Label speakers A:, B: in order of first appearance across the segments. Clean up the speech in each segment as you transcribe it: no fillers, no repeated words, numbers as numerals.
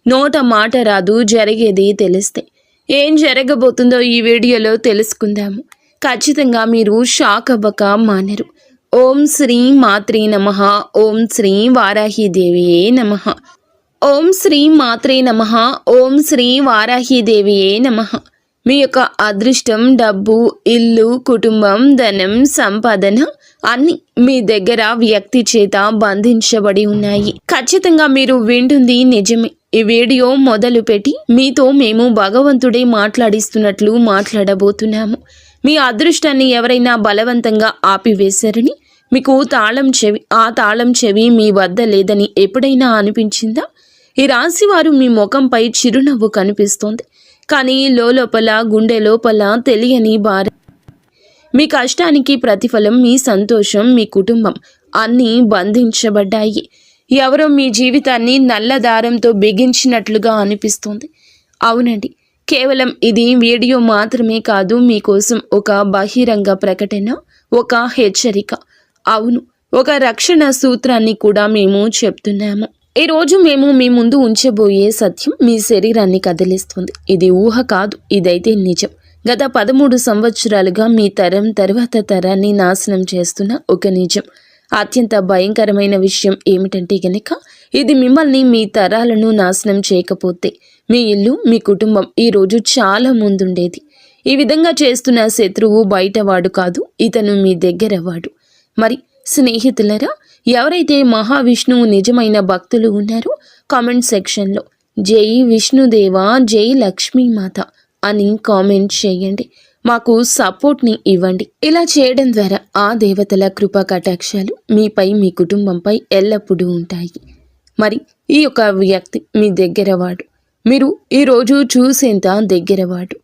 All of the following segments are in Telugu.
A: నోట మాట రాదు, జరిగేది తెలిస్తే. ఏం జరగబోతుందో ఈ వీడియోలో తెలుసుకుందాము. ఖచ్చితంగా మీరు షాక్ అవ్వక మానరు. ఓం శ్రీ మాత్రే నమః. ఓం శ్రీ వారాహిదేవియే నమః. ఓం శ్రీ మాత్రే నమః. ఓం శ్రీ వారాహిదేవియే నమః. మీ యొక్క అదృష్టం, డబ్బు, ఇల్లు, కుటుంబం, ధనం, సంపాదన అన్ని మీ దగ్గర వ్యక్తి చేత బంధించబడి ఉన్నాయి. ఖచ్చితంగా మీరు వింటుంది నిజమే. ఈ వీడియో మొదలు పెట్టి మీతో మేము భగవంతుడే మాట్లాడిస్తున్నట్లు మాట్లాడబోతున్నాము. మీ అదృష్టాన్ని ఎవరైనా బలవంతంగా ఆపివేశారని, మీకు ఆ తాళం చెవి మీ వద్ద లేదని ఎప్పుడైనా అనిపించిందా? ఈ రాశి వారు మీ ముఖంపై చిరునవ్వు కనిపిస్తోంది, కానీ లోపల గుండె లోపల తెలియని భారం. మీ కష్టానికి ప్రతిఫలం మీ సంతోషం, మీ కుటుంబం అన్నీ బంధించబడ్డాయి. ఎవరో మీ జీవితాన్ని నల్లదారంతో బిగించినట్లుగా అనిపిస్తోంది. అవునండి, కేవలం ఇది వీడియో మాత్రమే కాదు, మీకోసం ఒక బహిరంగ ప్రకటన, ఒక హెచ్చరిక. అవును, ఒక రక్షణ సూత్రాన్ని కూడా మేము చెప్తున్నాము. ఈరోజు మేము మీ ముందు ఉంచబోయే సత్యం మీ శరీరాన్ని కదిలిస్తుంది. ఇది ఊహ కాదు, ఇదైతే నిజం. గత 13 సంవత్సరాలుగా మీ తరం తర్వాత తరాన్ని నాశనం చేస్తున్న ఒక నిజం. అత్యంత భయంకరమైన విషయం ఏమిటంటే గనక, ఇది మిమ్మల్ని, మీ తరాలను నాశనం చేయకపోతే మీ ఇల్లు, మీ కుటుంబం ఈరోజు చాలా ముందుండేది. ఈ విధంగా చేస్తున్న శత్రువు బయటవాడు కాదు, ఇతను మీ దగ్గర వాడు. మరి స్నేహితులరా, ఎవరైతే మహావిష్ణువు నిజమైన భక్తులు ఉన్నారో కామెంట్ సెక్షన్లో జై విష్ణుదేవా, జై లక్ష్మీమాత అని కామెంట్ చేయండి. మాకు సపోర్ట్ని ఇవ్వండి. ఇలా చేయడం ద్వారా ఆ దేవతల కృపా కటాక్షాలు మీపై, మీ కుటుంబంపై ఎల్లప్పుడూ ఉంటాయి. మరి ఈ యొక్క వ్యక్తి మీ దగ్గరవాడు. మీరు ఈరోజు చూసేంత దగ్గరవాడు.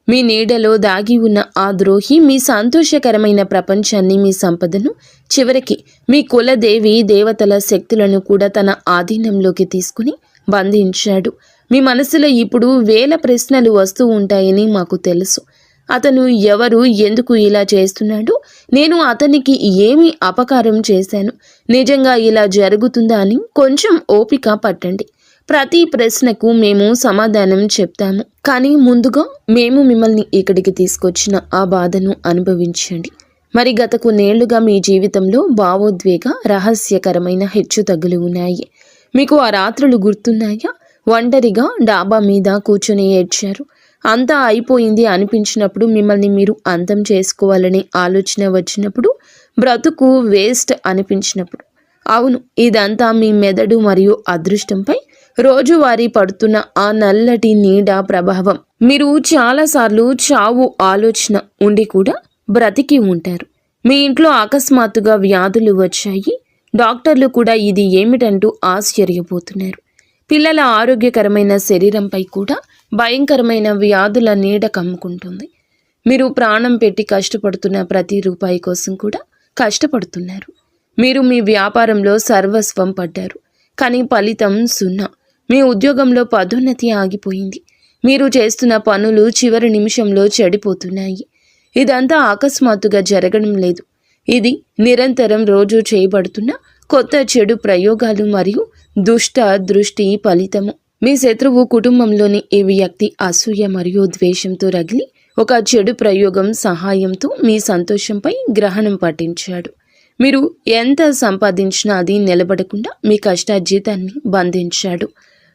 A: మీ నీడలో దాగి ఉన్న ఆ ద్రోహి మీ సంతోషకరమైన ప్రపంచాన్ని, మీ సంపదను, చివరికి మీ కులదేవి దేవతల శక్తులను కూడా తన ఆధీనంలోకి తీసుకుని బంధించాడు. మీ మనసులో ఇప్పుడు వేల ప్రశ్నలు వస్తూ ఉంటాయని మాకు తెలుసు. అతను ఎవరు, ఎందుకు ఇలా చేస్తున్నాడు, నేను అతనికి ఏమి అపకారం చేశాను, నిజంగా ఇలా జరుగుతుందా అని కొంచెం ఓపిక పట్టండి. ప్రతి ప్రశ్నకు మేము సమాధానం చెప్తాము. కానీ ముందుగా మేము మిమ్మల్ని ఇక్కడికి తీసుకొచ్చిన ఆ బాధను అనుభవించండి. మరి గత కొన్నేళ్లుగా మీ జీవితంలో భావోద్వేగ, రహస్యకరమైన హెచ్చుతగ్గులు ఉన్నాయి. మీకు ఆ రాత్రులు గుర్తున్నాయా? ఒంటరిగా డాబా మీద కూర్చొని ఏడ్చారు. అంతా అయిపోయింది అనిపించినప్పుడు, మిమ్మల్ని మీరు అంతం చేసుకోవాలనే ఆలోచన వచ్చినప్పుడు, బ్రతుకు వేస్ట్ అనిపించినప్పుడు. అవును, ఇదంతా మీ మెదడు మరియు అదృష్టంపై రోజువారీ పడుతున్న ఆ నల్లటి నీడ ప్రభావం. మీరు చాలాసార్లు చావు ఆలోచన ఉండి కూడా బ్రతికి ఉంటారు. మీ ఇంట్లో అకస్మాత్తుగా వ్యాధులు వచ్చాయి. డాక్టర్లు కూడా ఇది ఏమిటంటూ ఆశ్చర్యపోతున్నారు. పిల్లల ఆరోగ్యకరమైన శరీరంపై కూడా భయంకరమైన వ్యాధుల నీడ కమ్ముకుంటుంది. మీరు ప్రాణం పెట్టి కష్టపడుతున్న ప్రతి రూపాయి కోసం కూడా కష్టపడుతున్నారు. మీరు మీ వ్యాపారంలో సర్వస్వం పడ్డారు, కానీ ఫలితం 0. మీ ఉద్యోగంలో పదోన్నతి ఆగిపోయింది. మీరు చేస్తున్న పనులు చివరి నిమిషంలో చెడిపోతున్నాయి. ఇదంతా అకస్మాత్తుగా జరగడం లేదు. ఇది నిరంతరం రోజు చేయబడుతున్న కొత్త చెడు ప్రయోగాలు మరియు దుష్ట దృష్టి ఫలితము. మీ శత్రువు కుటుంబంలోని ఈ వ్యక్తి అసూయ మరియు ద్వేషంతో రగిలి ఒక చెడు ప్రయోగం సహాయంతో మీ సంతోషంపై గ్రహణం పట్టించాడు. మీరు ఎంత సంపాదించినా అది నిలబడకుండా మీ కష్టార్జితాన్ని బంధించాడు.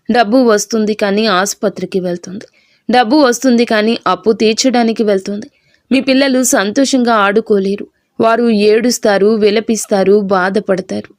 A: డబ్బు వస్తుంది కానీ ఆసుపత్రికి వెళ్తుంది. డబ్బు వస్తుంది కానీ అప్పు తీర్చడానికి వెళ్తుంది. మీ పిల్లలు సంతోషంగా ఆడుకోలేరు. వారు ఏడుస్తారు, విలపిస్తారు, బాధపడతారు.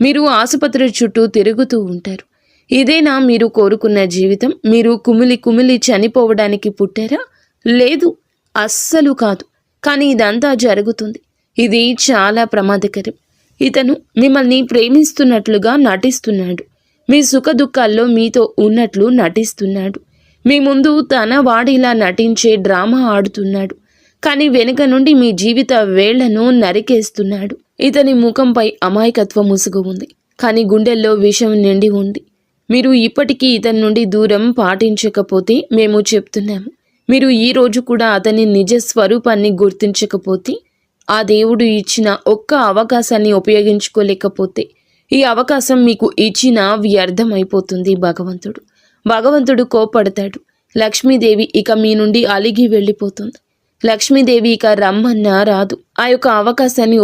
A: మీరు ఆసుపత్రి చుట్టూ తిరుగుతూ ఉంటారు. ఇదేనా మీరు కోరుకున్న జీవితం? మీరు కుమిలి చనిపోవడానికి పుట్టారా? లేదు, అస్సలు కాదు. కానీ ఇదంతా జరుగుతుంది. ఇది చాలా ప్రమాదకరం. ఇతను మిమ్మల్ని ప్రేమిస్తున్నట్లుగా నటిస్తున్నాడు. మీ సుఖ దుఃఖాల్లో మీతో ఉన్నట్లు నటిస్తున్నాడు. మీ ముందు తన వాడిలా నటించే డ్రామా ఆడుతున్నాడు. కానీ వెనుక నుండి మీ జీవిత వేళ్లను నరికేస్తున్నాడు. ఇతని ముఖంపై అమాయకత్వ ముసుగు ఉంది, కానీ గుండెల్లో విషం నిండి ఉంది. మీరు ఇప్పటికీ ఇతని నుండి దూరం పాటించకపోతే మేము చెప్తున్నాము. మీరు ఈ రోజు కూడా అతని నిజ స్వరూపాన్ని గుర్తించకపోతే, ఆ దేవుడు ఇచ్చిన ఒక్క అవకాశాన్ని ఉపయోగించుకోలేకపోతే, ఈ అవకాశం మీకు ఇచ్చిన వ్యర్థమైపోతుంది. భగవంతుడు భగవంతుడు కోప్పడతాడు. లక్ష్మీదేవి ఇక మీ నుండి అలిగి వెళ్ళిపోతుంది. లక్ష్మీదేవి ఇక రమ్మన్నా రాదు. ఆ యొక్క అవకాశాన్ని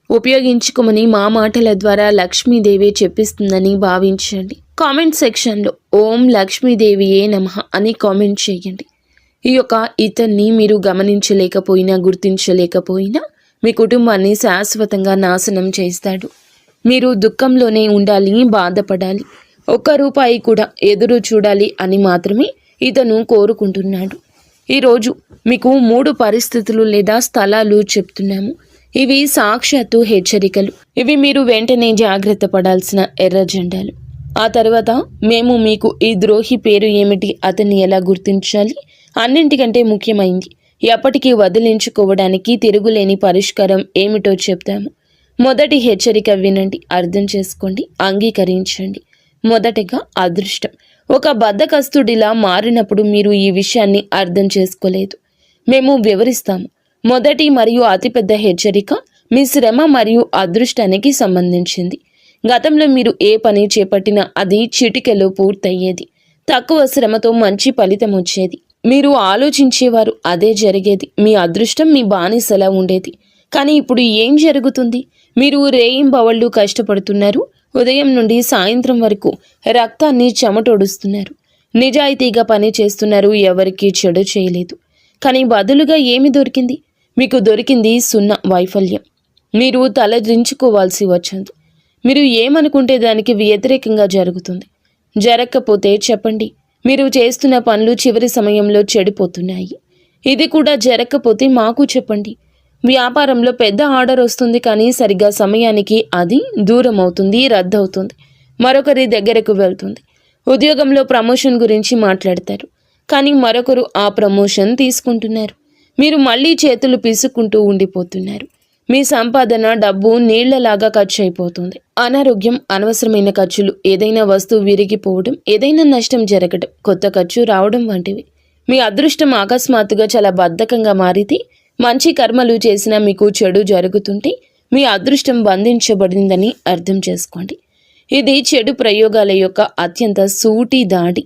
A: ఉపయోగించుకోమని మా మాటల ద్వారా లక్ష్మీదేవి చెప్పిస్తుందని భావించండి. కామెంట్ సెక్షన్లో ఓం లక్ష్మీదేవియే నమః అని కామెంట్ చేయండి. ఈ యొక్క ఇతన్ని మీరు గమనించలేకపోయినా గుర్తించలేకపోయినా మీ కుటుంబాన్ని శాశ్వతంగా నాశనం చేస్తాడు. మీరు దుఃఖంలోనే ఉండాలి, బాధపడాలి, ఒక్క రూపాయి కూడా ఎదురు చూడాలి అని మాత్రమే ఇతను కోరుకుంటున్నాడు. ఈరోజు మీకు 3 పరిస్థితులు లేదా స్థలాలు చెప్తున్నాము. ఇవి సాక్షాత్తు హెచ్చరికలు. ఇవి మీరు వెంటనే జాగ్రత్త పడాల్సిన ఎర్ర జెండాలు. ఆ తర్వాత మేము మీకు ఈ ద్రోహి పేరు ఏమిటి, అతన్ని ఎలా గుర్తించాలి, అన్నింటికంటే ముఖ్యమైంది ఎప్పటికీ వదిలించుకోవడానికి తిరుగులేని పరిష్కారం ఏమిటో చెప్తాము. మొదటి హెచ్చరిక వినండి, అర్థం చేసుకోండి, అంగీకరించండి. మొదటగా అదృష్టం. ఒక బద్ధకస్తుడిలా మారినప్పుడు మీరు ఈ విషయాన్ని అర్థం చేసుకోలేదు. మేము వివరిస్తాము. మొదటి మరియు అతిపెద్ద హెచ్చరిక మీ శ్రమ మరియు అదృష్టానికి సంబంధించింది. గతంలో మీరు ఏ పని చేపట్టినా అది చిటికెలో పూర్తయ్యేది. తక్కువ శ్రమతో మంచి ఫలితం వచ్చేది. మీరు ఆలోచించేవారు, అదే జరిగేది. మీ అదృష్టం మీ బానిసలా ఉండేది. కానీ ఇప్పుడు ఏం జరుగుతుంది? మీరు రేయింబవళ్ళు కష్టపడుతున్నారు. ఉదయం నుండి సాయంత్రం వరకు రక్తాన్ని చెమటోడుస్తున్నారు. నిజాయితీగా పని చేస్తున్నారు, ఎవరికీ చెడు చేయలేదు. కానీ బదులుగా ఏమి దొరికింది? మీకు దొరికింది 0 వైఫల్యం. మీరు తలదించుకోవాల్సి వచ్చింది. మీరు ఏమనుకుంటే దానికి వ్యతిరేకంగా జరుగుతుంది. జరగకపోతే చెప్పండి. మీరు చేస్తున్న పనులు చివరి సమయంలో చెడిపోతున్నాయి. ఇది కూడా జరగకపోతే మాకు చెప్పండి. వ్యాపారంలో పెద్ద ఆర్డర్ వస్తుంది, కానీ సరిగ్గా సమయానికి అది దూరం అవుతుంది, రద్దవుతుంది, మరొకరి దగ్గరకు వెళ్తుంది. ఉద్యోగంలో ప్రమోషన్ గురించి మాట్లాడతారు, కానీ మరొకరు ఆ ప్రమోషన్ తీసుకుంటున్నారు. మీరు మళ్ళీ చేతులు పీసుకుంటూ ఉండిపోతున్నారు. మీ సంపాదన, డబ్బు నీళ్లలాగా ఖర్చు అయిపోతుంది. అనారోగ్యం, అనవసరమైన ఖర్చులు, ఏదైనా వస్తువు విరిగిపోవడం, ఏదైనా నష్టం జరగడం, కొత్త ఖర్చు రావడం వంటివి. మీ అదృష్టం అకస్మాత్తుగా చాలా బద్ధకంగా మారితే, మంచి కర్మలు చేసినా మీకు చెడు జరుగుతుంటే మీ అదృష్టం బంధించబడిందని అర్థం చేసుకోండి. ఇది చెడు ప్రయోగాల యొక్క అత్యంత సూటి దాడి.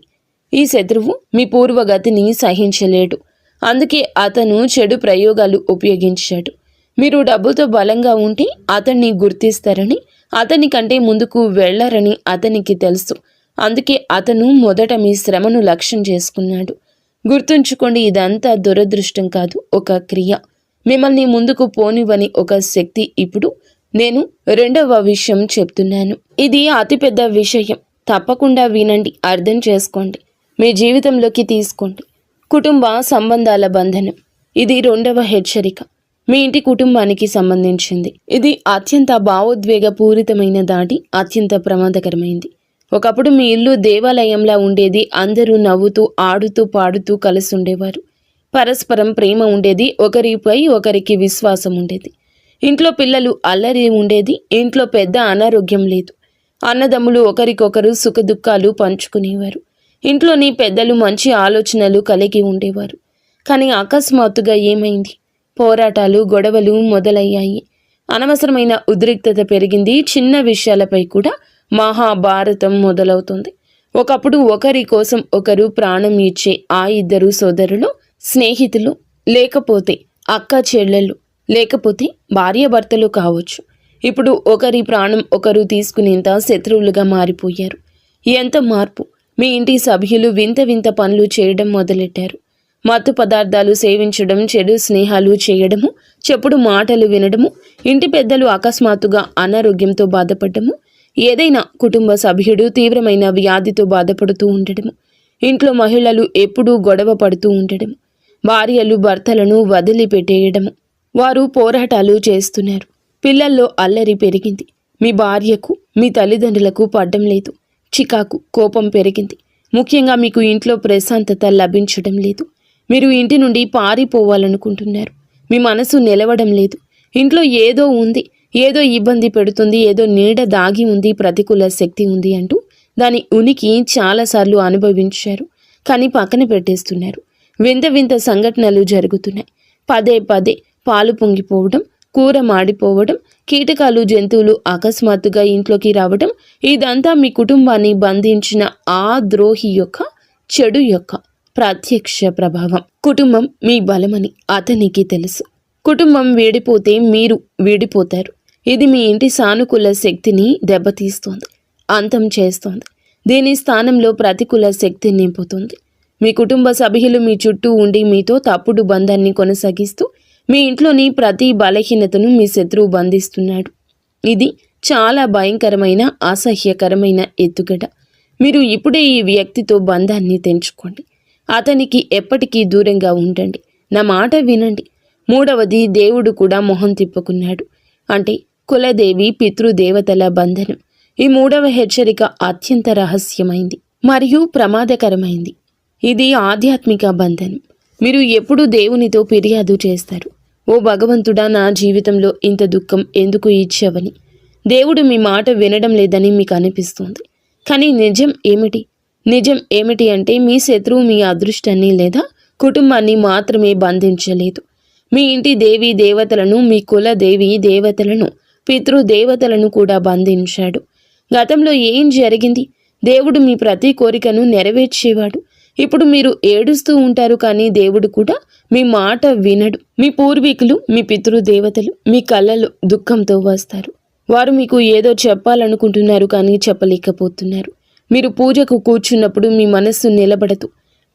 A: ఈ శత్రువు మీ పూర్వగతిని సహించలేడు. అందుకే అతను చెడు ప్రయోగాలు ఉపయోగించాడు. మీరు డబ్బుతో బలంగా ఉంటే అతన్ని గుర్తిస్తారని, అతని కంటే ముందుకు వెళ్లరని అతనికి తెలుసు. అందుకే అతను మొదట మీ శ్రమను లక్ష్యం చేసుకున్నాడు. గుర్తుంచుకోండి, ఇదంతా దురదృష్టం కాదు, ఒక క్రియ. మిమ్మల్ని ముందుకు పోనివ్వని ఒక శక్తి. ఇప్పుడు నేను 2వ విషయం చెప్తున్నాను. ఇది అతిపెద్ద విషయం. తప్పకుండా వినండి, అర్థం చేసుకోండి, మీ జీవితంలోకి తీసుకోండి. కుటుంబ సంబంధాల బంధనం. ఇది 2వ హెచ్చరిక. మీ ఇంటి కుటుంబానికి సంబంధించింది. ఇది అత్యంత భావోద్వేగపూరితమైన దాడి, అత్యంత ప్రమాదకరమైంది. ఒకప్పుడు మీ ఇల్లు దేవాలయంలా ఉండేది. అందరూ నవ్వుతూ, ఆడుతూ, పాడుతూ కలిసి ఉండేవారు. పరస్పరం ప్రేమ ఉండేది. ఒకరిపై ఒకరికి విశ్వాసం ఉండేది. ఇంట్లో పిల్లలు అల్లరి ఉండేది. ఇంట్లో పెద్ద అనారోగ్యం లేదు. అన్నదమ్ములు ఒకరికొకరు సుఖదుఖాలు పంచుకునేవారు. ఇంట్లోని పెద్దలు మంచి ఆలోచనలు కలిగి ఉండేవారు. కానీ అకస్మాత్తుగా ఏమైంది? పోరాటాలు, గొడవలు మొదలయ్యాయి. అనవసరమైన ఉద్రిక్తత పెరిగింది. చిన్న విషయాలపై కూడా మహాభారతం మొదలవుతుంది. ఒకప్పుడు ఒకరి కోసం ఒకరు ప్రాణం ఇచ్చే ఆ 2 సోదరులు, స్నేహితులు, లేకపోతే అక్క చెల్లెళ్ళు, లేకపోతే భార్యాభర్తలు కావచ్చు. ఇప్పుడు ఒకరి ప్రాణం ఒకరు తీసుకునేంత శత్రువులుగా మారిపోయారు. ఎంత మార్పు! మీ ఇంటి సభ్యులు వింత వింత పనులు చేయడం మొదలెట్టారు. మత్తు పదార్థాలు సేవించడం, చెడు స్నేహాలు చేయడము, చెప్పుడు మాటలు వినడము, ఇంటి పెద్దలు అకస్మాత్తుగా అనారోగ్యంతో బాధపడము, ఏదైనా కుటుంబ సభ్యుడు తీవ్రమైన వ్యాధితో బాధపడుతూ ఉండడము, ఇంట్లో మహిళలు ఎప్పుడూ గొడవ పడుతూ ఉండడము, భార్యలు భర్తలను వదిలిపెట్టేయడము, వారు పోరాటాలు చేస్తున్నారు. పిల్లల్లో అల్లరి పెరిగింది. మీ భార్యకు, మీ తల్లిదండ్రులకు పడ్డం లేదు. చికాకు, కోపం పెరిగింది. ముఖ్యంగా మీకు ఇంట్లో ప్రశాంతత లభించడం లేదు. మీరు ఇంటి నుండి పారిపోవాలనుకుంటున్నారు. మీ మనసు నిలవడం లేదు. ఇంట్లో ఏదో ఉంది, ఏదో ఇబ్బంది పెడుతుంది, ఏదో నీడ దాగి ఉంది, ప్రతికూల శక్తి ఉంది అంటూ దాని ఉనికి చాలాసార్లు అనుభవించారు. కానీ పక్కన పెట్టేస్తున్నారు. వింత వింత సంఘటనలు జరుగుతున్నాయి. పదే పదే పాలు పొంగిపోవడం, కూర మాడిపోవడం, కీటకాలు జంతువులు అకస్మాత్తుగా ఇంట్లోకి రావడం, ఇదంతా మీ కుటుంబాన్ని బంధించిన ఆ ద్రోహి యొక్క చెడు యొక్క ప్రత్యక్ష ప్రభావం. కుటుంబం మీ బలమని అతనికి తెలుసు. కుటుంబం వీడిపోతే మీరు వీడిపోతారు. ఇది మీ ఇంటి సానుకూల శక్తిని దెబ్బతీస్తోంది, అంతం చేస్తోంది. దీని స్థానంలో ప్రతికూల శక్తి నింపుతుంది. మీ కుటుంబ సభ్యులు మీ చుట్టూ ఉండి మీతో తప్పుడు బంధాన్ని కొనసాగిస్తూ మీ ఇంట్లోని ప్రతి బలహీనతను మీ శత్రువు బంధిస్తున్నాడు. ఇది చాలా భయంకరమైన అసహ్యకరమైన ఎత్తుగడ. మీరు ఇప్పుడే ఈ వ్యక్తితో బంధాన్ని తెంచుకోండి. అతనికి ఎప్పటికీ దూరంగా ఉండండి. నా మాట వినండి. మూడవది, దేవుడు కూడా మొహం తిప్పుకున్నాడు. అంటే కులదేవి పితృదేవతల బంధనం. ఈ మూడవ హెచ్చరిక అత్యంత రహస్యమైంది మరియు ప్రమాదకరమైంది. ఇది ఆధ్యాత్మిక బంధనం. మీరు ఎప్పుడు దేవునితో ఫిర్యాదు చేస్తారు, ఓ భగవంతుడా, నా జీవితంలో ఇంత దుఃఖం ఎందుకు ఇచ్చావని. దేవుడు మీ మాట వినడం లేదని మీకు అనిపిస్తుంది. కానీ నిజం ఏమిటి? నిజం ఏమిటి అంటే మీ శత్రువు మీ అదృష్టాన్ని లేదా కుటుంబాన్ని మాత్రమే బంధించలేదు. మీ ఇంటి దేవీ దేవతలను, మీ కుల దేవీ దేవతలను, పితృదేవతలను కూడా బంధించాడు. గతంలో ఏం జరిగింది? దేవుడు మీ ప్రతి కోరికను నెరవేర్చేవాడు. ఇప్పుడు మీరు ఏడుస్తూ ఉంటారు, కానీ దేవుడు కూడా మీ మాట వినడు. మీ పూర్వీకులు, మీ పితృదేవతలు మీ కళ్ళలో దుఃఖంతో వస్తారు. వారు మీకు ఏదో చెప్పాలనుకుంటున్నారు, కానీ చెప్పలేకపోతున్నారు. మీరు పూజకు కూర్చున్నప్పుడు మీ మనస్సు నిలబడదు.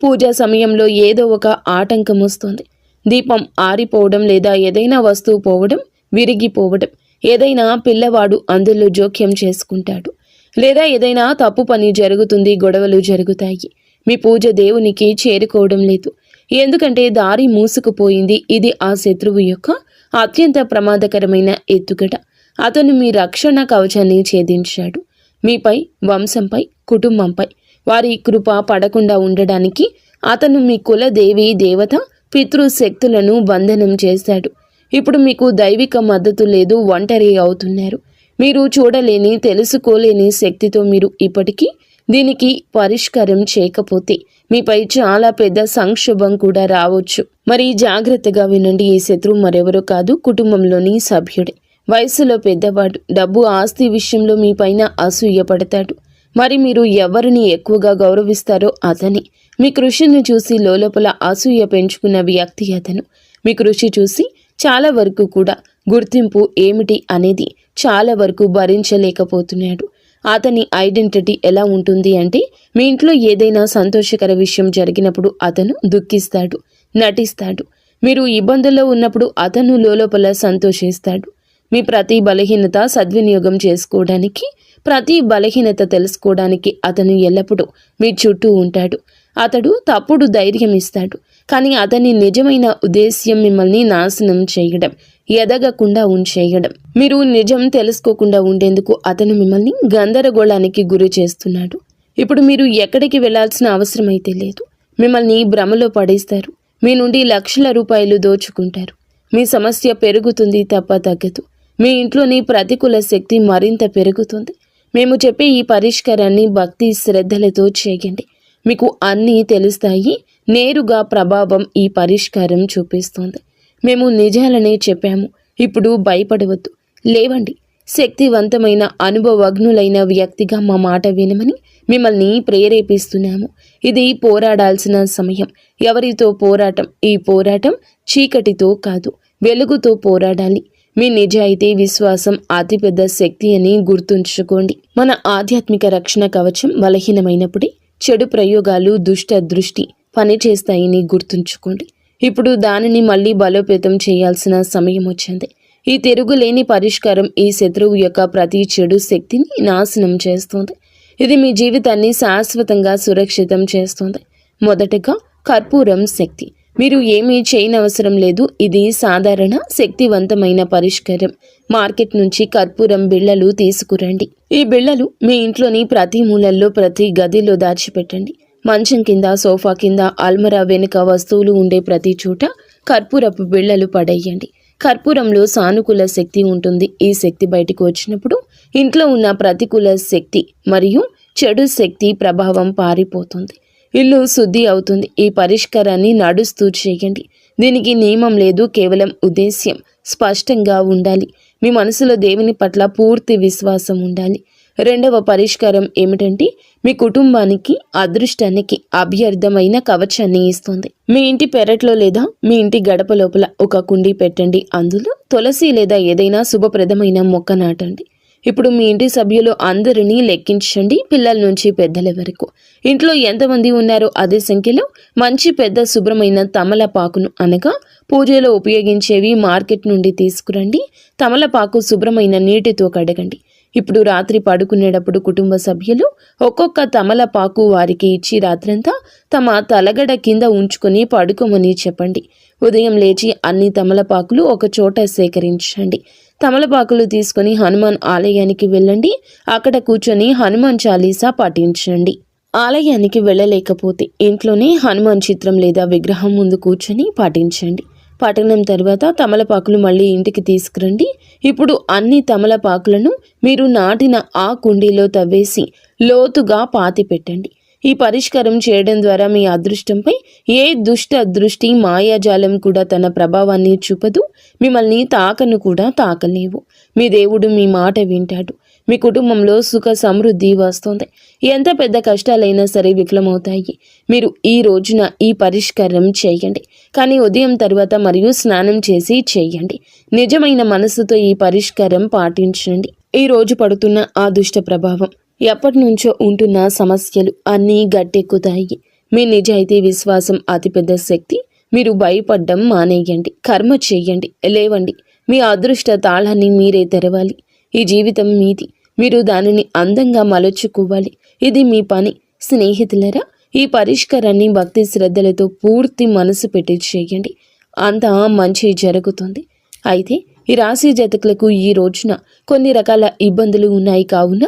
A: పూజా సమయంలో ఏదో ఒక ఆటంకం వస్తుంది. దీపం ఆరిపోవడం, లేదా ఏదైనా వస్తువు పోవడం, విరిగిపోవడం, ఏదైనా పిల్లవాడు అందులో జోక్యం చేసుకుంటాడు, లేదా ఏదైనా తప్పు పని జరుగుతుంది, గొడవలు జరుగుతాయి. మీ పూజ దేవునికి చేరుకోవడం లేదు, ఎందుకంటే దారి మూసుకుపోయింది. ఇది ఆ శత్రువు యొక్క అత్యంత ప్రమాదకరమైన ఎత్తుగడ. అతను మీ రక్షణ కవచాన్ని ఛేదించాడు. మీపై, వంశంపై, కుటుంబంపై వారి కృప పడకుండా ఉండడానికి అతను మీ కుల దేవి దేవత పితృశక్తులను బంధనం చేశాడు. ఇప్పుడు మీకు దైవిక మద్దతు లేదు, ఒంటరి అవుతున్నారు. మీరు చూడలేని, తెలుసుకోలేని శక్తితో మీరు ఇప్పటికీ దీనికి పరిష్కారం చేయకపోతే మీపై చాలా పెద్ద సంక్షోభం కూడా రావచ్చు. మరి జాగ్రత్తగా వినండి. ఈ శత్రువు మరెవరో కాదు, కుటుంబంలోని సభ్యుడే. వయసులో పెద్దవాడు. డబ్బు, ఆస్తి విషయంలో మీ పైన అసూయ పడతాడు. మరి మీరు ఎవరిని ఎక్కువగా గౌరవిస్తారో అతని. మీ కృషిని చూసి లోపల అసూయ పెంచుకున్న వ్యక్తి అతను. మీ కృషి చూసి చాలా వరకు కూడా గుర్తింపు ఏమిటి అనేది చాలా వరకు భరించలేకపోతున్నాడు. అతని ఐడెంటిటీ ఎలా ఉంటుంది అంటే, మీ ఇంట్లో ఏదైనా సంతోషకర విషయం జరిగినప్పుడు అతను దుఃఖిస్తాడు, నటిస్తాడు. మీరు ఇబ్బందుల్లో ఉన్నప్పుడు అతను లోపల సంతోషిస్తాడు. మీ ప్రతి బలహీనత సద్వినియోగం చేసుకోవడానికి, ప్రతి బలహీనత తెలుసుకోవడానికి అతను ఎల్లప్పుడూ మీ చుట్టూ ఉంటాడు. అతడు తప్పుడు ధైర్యం ఇస్తాడు, కానీ అతని నిజమైన ఉద్దేశ్యం మిమ్మల్ని నాశనం చేయడం, ఎదగకుండా ఉంచేయడం. మీరు నిజం తెలుసుకోకుండా ఉండేందుకు అతను మిమ్మల్ని గందరగోళానికి గురి చేస్తున్నాడు. ఇప్పుడు మీరు ఎక్కడికి వెళ్లాల్సిన అవసరం అయితే లేదు. మిమ్మల్ని భ్రమలో పడేస్తారు. మీ నుండి లక్షల రూపాయలు దోచుకుంటారు. మీ సమస్య పెరుగుతుంది తప్ప తగ్గదు. మీ ఇంట్లోని ప్రతికూల శక్తి మరింత పెరుగుతుంది. మేము చెప్పే ఈ పరిష్కారాన్ని భక్తి శ్రద్ధలతో చేయండి. మీకు అన్నీ తెలుస్తాయి. నేరుగా ప్రభావం ఈ పరిష్కారం చూపిస్తుంది. మేము నిజాలనే చెప్పాము. ఇప్పుడు భయపడవద్దు. లేవండి. శక్తివంతమైన అనుభవజ్ఞులైన వ్యక్తిగా మా మాట వినమని మిమ్మల్ని ప్రేరేపిస్తున్నాము. ఇది పోరాడాల్సిన సమయం. ఎవరితో పోరాటం? ఈ పోరాటం చీకటితో కాదు, వెలుగుతో పోరాడాలి. మీ నిజాయితీ, విశ్వాసం అతిపెద్ద శక్తి అని గుర్తుంచుకోండి. మన ఆధ్యాత్మిక రక్షణ కవచం బలహీనమైనప్పుడే చెడు ప్రయోగాలు, దుష్ట దృష్టి పనిచేస్తాయని గుర్తుంచుకోండి. ఇప్పుడు దానిని మళ్ళీ బలోపేతం చేయాల్సిన సమయం వచ్చింది. ఈ తిరుగులేని పరిష్కారం ఈ శత్రువు యొక్క ప్రతి చెడు శక్తిని నాశనం చేస్తుంది. ఇది మీ జీవితాన్ని శాశ్వతంగా సురక్షితం చేస్తుంది. మొదటగా కర్పూరం శక్తి. మీరు ఏమీ చేయనవసరం లేదు. ఇది సాధారణ శక్తివంతమైన పరిష్కారం. మార్కెట్ నుంచి కర్పూరం బిళ్ళలు తీసుకురండి. ఈ బిళ్ళలు మీ ఇంట్లోని ప్రతి మూలల్లో, ప్రతి గదిలో దాచిపెట్టండి. మంచం కింద, సోఫా కింద, అల్మరా వెనుక వస్తువులు ఉండే ప్రతి చోట కర్పూరపు బిళ్ళలు పడేయండి. కర్పూరంలో సానుకూల శక్తి ఉంటుంది. ఈ శక్తి బయటకు వచ్చినప్పుడు ఇంట్లో ఉన్న ప్రతికూల శక్తి మరియు చెడు శక్తి ప్రభావం పారిపోతుంది. ఇల్లు శుద్ధి అవుతుంది. ఈ పరిష్కారాన్ని నడుస్తూ చేయండి. దీనికి నియమం లేదు, కేవలం ఉద్దేశ్యం. స్పష్టంగా ఉండాలి. మీ మనసులో దేవుని పట్ల పూర్తి విశ్వాసం ఉండాలి. రెండవ పరిష్కారం ఏమిటంటే మీ కుటుంబానికి అదృష్టానికి అభ్యర్థమైన కవచాన్ని ఇస్తుంది. మీ ఇంటి పెరట్లో లేదా మీ ఇంటి గడప లోపల ఒక కుండీ పెట్టండి. అందులో తులసి లేదా ఏదైనా శుభప్రదమైన మొక్క నాటండి. ఇప్పుడు మీ ఇంటి సభ్యులు అందరినీ లెక్కించండి, పిల్లల నుంచి పెద్దల వరకు. ఇంట్లో ఎంతమంది ఉన్నారో అదే సంఖ్యలో మంచి పెద్ద శుభ్రమైన తమలపాకును అనగా పూజలో ఉపయోగించేవి మార్కెట్ నుండి తీసుకురండి. తమలపాకు శుభ్రమైన నీటితో కడగండి. ఇప్పుడు రాత్రి పడుకునేటప్పుడు కుటుంబ సభ్యులు ఒక్కొక్క తమలపాకు వారికి ఇచ్చి రాత్రంతా తమ తలగడ కింద ఉంచుకొని పడుకోమని చెప్పండి. ఉదయం లేచి అన్ని తమలపాకులు ఒక చోట సేకరించండి. తమలపాకులు తీసుకొని హనుమాన్ ఆలయానికి వెళ్ళండి. అక్కడ కూర్చొని హనుమాన్ చాలీసా పఠించండి. ఆలయానికి వెళ్ళలేకపోతే ఇంట్లోనే హనుమాన్ చిత్రం లేదా విగ్రహం ముందు కూర్చొని పాటించండి. పఠనం తర్వాత తమలపాకులు మళ్ళీ ఇంటికి తీసుకురండి. ఇప్పుడు అన్ని తమలపాకులను మీరు నాటిన ఆ కుండీలో తవ్వేసి లోతుగా పాతి పెట్టండి. ఈ పరిష్కారం చేయడం ద్వారా మీ అదృష్టంపై ఏ దుష్ట దృష్టి మాయాజాలం కూడా తన ప్రభావాన్ని చూపదు. మిమ్మల్ని తాకను కూడా తాకలేవు. మీ దేవుడు మీ మాట వింటాడు. మీ కుటుంబంలో సుఖ సమృద్ధి వస్తుంది. ఎంత పెద్ద కష్టాలైనా సరే విఫలమవుతాయి. మీరు ఈ రోజున ఈ పరిష్కారం చేయండి, కానీ ఉదయం తర్వాత మరియు స్నానం చేసి చేయండి. నిజమైన మనసుతో ఈ పరిష్కారం పాటించండి. ఈ రోజు పడుతున్న ఆ దుష్ట ప్రభావం, ఎప్పటి నుంచో ఉంటున్న సమస్యలు అన్నీ గట్టెక్కుతాయి. మీ నిజాయితీ విశ్వాసం అతిపెద్ద శక్తి. మీరు భయపడ్డం మానేయండి. కర్మ చేయండి, లేవండి. మీ అదృష్ట తాళాన్ని మీరే తెరవాలి. ఈ జీవితం మీది. మీరు దానిని అందంగా మలుచుకోవాలి. ఇది మీ పని. స్నేహితులరా, ఈ పరిష్కారాన్ని భక్తి శ్రద్ధలతో పూర్తి మనసు పెట్టి చేయండి. అంతా మంచి జరుగుతుంది. అయితే ఈ రాశి జాతకులకు ఈ రోజున కొన్ని రకాల ఇబ్బందులు ఉన్నాయి. కావున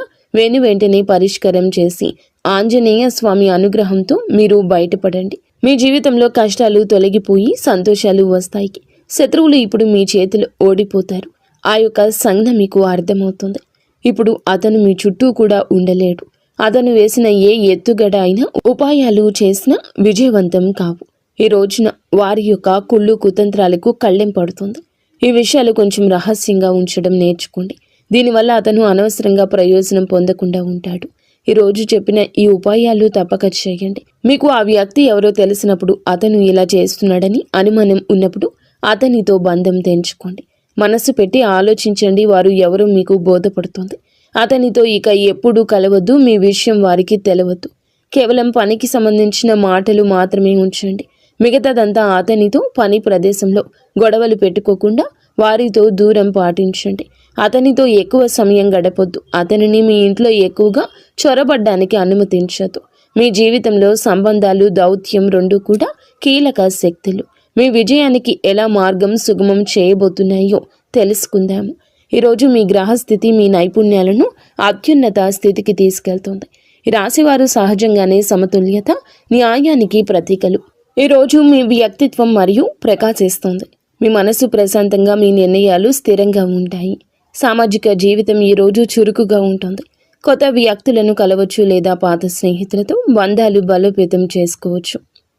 A: వెంటనే పరిష్కారం చేసి ఆంజనేయ స్వామి అనుగ్రహంతో మీరు బయటపడండి. మీ జీవితంలో కష్టాలు తొలగిపోయి సంతోషాలు వస్తాయి. శత్రువులు ఇప్పుడు మీ చేతులు ఓడిపోతారు. ఆ యొక్క సంజ్ఞ మీకు అర్థమవుతుంది. ఇప్పుడు అతను మీ చుట్టూ కూడా ఉండలేడు. అతను వేసిన ఏ ఎత్తుగడ అయినా ఉపాయాలు చేసినా విజయవంతం కావు. ఈ రోజున వారి యొక్క కుళ్ళు కుతంత్రాలకు కళ్ళెం పడుతుంది. ఈ విషయాలు కొంచెం రహస్యంగా ఉంచడం నేర్చుకోండి. దీనివల్ల అతను అనవసరంగా ప్రయోజనం పొందకుండా ఉంటాడు. ఈ రోజు చెప్పిన ఈ ఉపాయాలు తప్పక చేయండి. మీకు ఆ వ్యక్తి ఎవరో తెలిసినప్పుడు, అతను ఇలా చేస్తున్నాడని అనుమానం ఉన్నప్పుడు అతనితో బంధం తెంచుకోండి. మనస్సు పెట్టి ఆలోచించండి. వారు ఎవరో మీకు బోధపడుతుంది. అతనితో ఇక ఎప్పుడూ కలవద్దు. మీ విషయం వారికి తెలవద్దు. కేవలం పనికి సంబంధించిన మాటలు మాత్రమే ఉంచండి. మిగతాదంతా అతనితో పని ప్రదేశంలో గొడవలు పెట్టుకోకుండా వారితో దూరం పాటించండి. అతనితో ఎక్కువ సమయం గడపొద్దు. అతనిని మీ ఇంట్లో ఎక్కువగా చొరబడ్డానికి అనుమతించదు. మీ జీవితంలో సంబంధాలు, దౌత్యం రెండూ కూడా కీలక శక్తులు. మీ విజయానికి ఎలా మార్గం సుగమం చేయబోతున్నాయో తెలుసుకుందాము. ఈరోజు మీ గ్రహస్థితి మీ నైపుణ్యాలను అత్యున్నత స్థితికి తీసుకెళ్తుంది. ఈ రాశివారు సహజంగానే సమతుల్యత, న్యాయానికి ప్రతీకలు. ఈరోజు మీ వ్యక్తిత్వం మరియు ప్రకాశిస్తుంది. మీ మనసు ప్రశాంతంగా, మీ నిర్ణయాలు స్థిరంగా ఉంటాయి. సామాజిక జీవితం ఈరోజు చురుకుగా ఉంటుంది. కొత్త వ్యక్తులను కలవచ్చు లేదా పాత స్నేహితులతో బంధాలు బలోపేతం చేసుకోవచ్చు.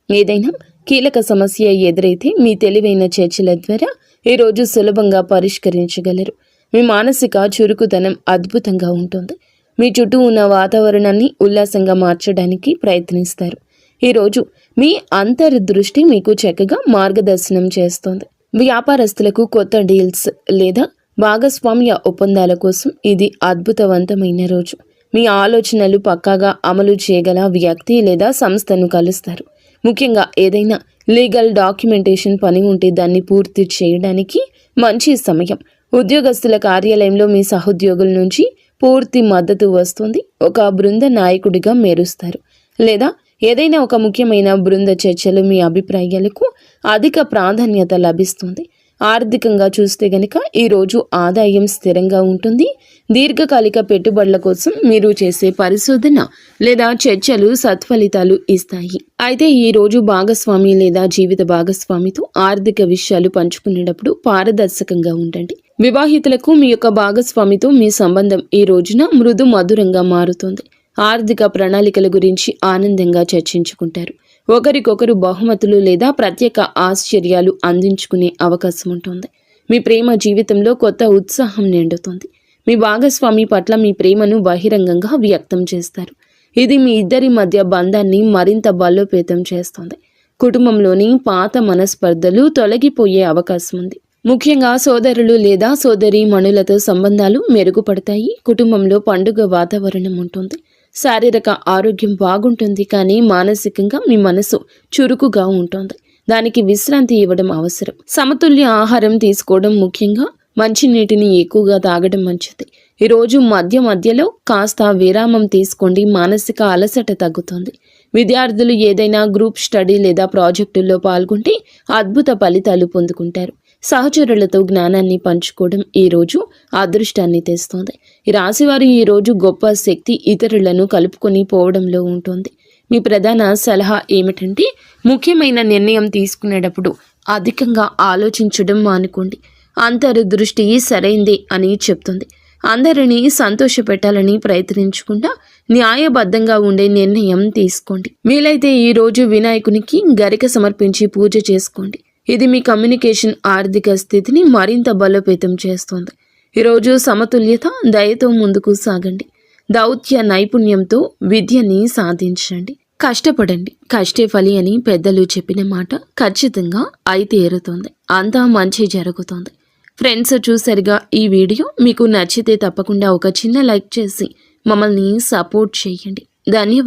A: ఏదైనా కీలక సమస్య ఎదురైతే మీ తెలివైన చర్చల ద్వారా ఈరోజు సులభంగా పరిష్కరించగలరు. మీ మానసిక చురుకుతనం అద్భుతంగా ఉంటుంది. మీ చుట్టూ ఉన్న వాతావరణాన్ని ఉల్లాసంగా మార్చడానికి ప్రయత్నిస్తారు. ఈరోజు మీ అంతర్దృష్టి మీకు చక్కగా మార్గదర్శనం చేస్తుంది. వ్యాపారస్తులకు కొత్త డీల్స్ లేదా భాగస్వామ్య ఒప్పందాల కోసం ఇది అద్భుతవంతమైన రోజు. మీ ఆలోచనలు పక్కాగా అమలు చేయగల వ్యక్తి లేదా సంస్థను కలుస్తారు. ముఖ్యంగా ఏదైనా లీగల్ డాక్యుమెంటేషన్ పని ఉంటే దాన్ని పూర్తి చేయడానికి మంచి సమయం. ఉద్యోగస్తుల కార్యాలయంలో మీ సహోద్యోగుల నుంచి పూర్తి మద్దతు వస్తుంది. ఒక బృంద నాయకుడిగా మెరుస్తారు. లేదా ఏదైనా ఒక ముఖ్యమైన బృంద చర్చలు మీ అభిప్రాయాలకు అధిక ప్రాధాన్యత లభిస్తుంది. ఆర్థికంగా చూస్తే గనక ఈరోజు ఆదాయం స్థిరంగా ఉంటుంది. దీర్ఘకాలిక పెట్టుబడుల కోసం మీరు చేసే పరిశోధన లేదా చర్చలు సత్ఫలితాలు ఇస్తాయి. అయితే ఈ రోజు భాగస్వామి లేదా జీవిత భాగస్వామితో ఆర్థిక విషయాలు పంచుకునేటప్పుడు పారదర్శకంగా ఉండండి. వివాహితులకు మీ యొక్క భాగస్వామితో మీ సంబంధం ఈ రోజున మృదు మధురంగా మారుతుంది. ఆర్థిక ప్రణాళికల గురించి ఆనందంగా చర్చించుకుంటారు. ఒకరికొకరు బహుమతులు లేదా ప్రత్యేక ఆశ్చర్యాలు అందించుకునే అవకాశం ఉంటుంది. మీ ప్రేమ జీవితంలో కొత్త ఉత్సాహం నిండుతుంది. మీ భాగస్వామి పట్ల మీ ప్రేమను బహిరంగంగా వ్యక్తం చేస్తారు. ఇది మీ ఇద్దరి మధ్య బంధాన్ని మరింత బలోపేతం చేస్తుంది. కుటుంబంలోని పాత మనస్పర్ధలు తొలగిపోయే అవకాశం ఉంది. ముఖ్యంగా సోదరులు లేదా సోదరీమణులతో సంబంధాలు మెరుగుపడతాయి. కుటుంబంలో పండుగ వాతావరణం ఉంటుంది. శారీరక ఆరోగ్యం బాగుంటుంది, కానీ మానసికంగా మీ మనసు చురుకుగా ఉంటుంది. దానికి విశ్రాంతి ఇవ్వడం అవసరం. సమతుల్య ఆహారం తీసుకోవడం, ముఖ్యంగా మంచినీటిని ఎక్కువగా తాగడం మంచిది. ఈరోజు మధ్యలో కాస్త విరామం తీసుకోండి. మానసిక అలసట తగ్గుతుంది. విద్యార్థులు ఏదైనా గ్రూప్ స్టడీ లేదా ప్రాజెక్టుల్లో పాల్గొంటే అద్భుత ఫలితాలు పొందుకుంటారు. సహచరులతో జ్ఞానాన్ని పంచుకోవడం ఈరోజు అదృష్టాన్ని తెస్తుంది. ఈ రాశివారు ఈరోజు గొప్ప శక్తి ఇతరులను కలుపుకొని పోవడంలో ఉంటుంది. మీ ప్రధాన సలహా ఏమిటంటే, ముఖ్యమైన నిర్ణయం తీసుకునేటప్పుడు అధికంగా ఆలోచించడం మానుకోండి. అంతర్దృష్టి సరైందే అని చెప్తుంది. అందరినీ సంతోషపెట్టాలని ప్రయత్నించకుండా న్యాయబద్ధంగా ఉండే నిర్ణయం తీసుకోండి. వీలైతే ఈరోజు వినాయకునికి గరిక సమర్పించి పూజ చేసుకోండి. ఇది మీ కమ్యూనికేషన్, ఆర్థిక స్థితిని మరింత బలోపేతం చేస్తుంది. ఈరోజు సమతుల్యత, దయతో ముందుకు సాగండి. దౌత్య నైపుణ్యంతో విద్యని సాధించండి. కష్టపడండి, కష్టే ఫలి అని పెద్దలు చెప్పిన మాట ఖచ్చితంగా అయి తీరుతుంది. అంతా మంచి జరుగుతుంది. ఫ్రెండ్స్, చూసారుగా ఈ వీడియో. మీకు నచ్చితే తప్పకుండా ఒక చిన్న లైక్ చేసి మమ్మల్ని సపోర్ట్ చేయండి. ధన్యవాదాలు.